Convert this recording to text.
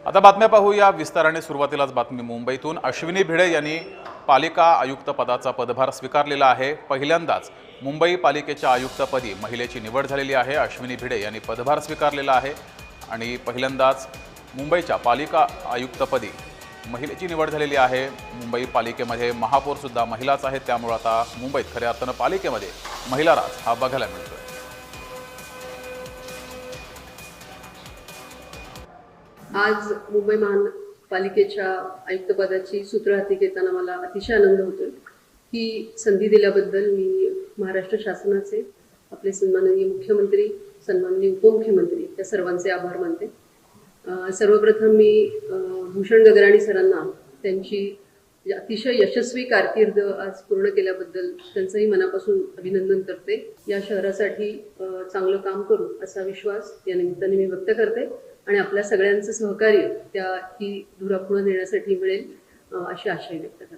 आता बातम्या पाहूया विस्ताराने। सुरुवातीलाच बातमी मुंबईतून। अश्विनी भिडे यांनी पालिका आयुक्त पदाचा पदभार स्वीकारलेला आहे। पहिल्यांदाच मुंबई पालिकेच्या आयुक्तपदी महिलेची निवड झालेली आहे। अश्विनी भिडे यांनी पदभार स्वीकारलेला आहे आणि पहिल्यांदाच मुंबईच्या पालिका आयुक्तपदी महिलेची निवड झालेली आहे। मुंबई पालिकेमध्ये महापौर सुद्धा महिलाच आहेत, त्यामुळे आता मुंबईत खऱ्या अर्थानं पालिकेमध्ये महिला राज हा बघायला मिळतोय। आज मुंबई महानगरपालिकेच्या आयुक्तपदाची सूत्र हाती घेताना मला अतिशय आनंद होतोय। ही संधी दिल्याबद्दल मी महाराष्ट्र शासनाचे, आपले सन्माननीय मुख्यमंत्री, सन्माननीय उपमुख्यमंत्री या सर्वांचे आभार मानते। सर्वप्रथम मी भूषण गगराणी सरांना त्यांची अतिशय यशस्वी कारकीर्द आज पूर्ण केल्याबद्दल त्यांचंही मनापासून अभिनंदन करते। या शहरासाठी चांगलं काम करू असा विश्वास या निमित्ताने मी व्यक्त करते आणि आपल्या सगळ्यांचं सहकार्य त्या ही धुरा पुढे नेण्यासाठी मिळेल अशी आशा व्यक्त करते।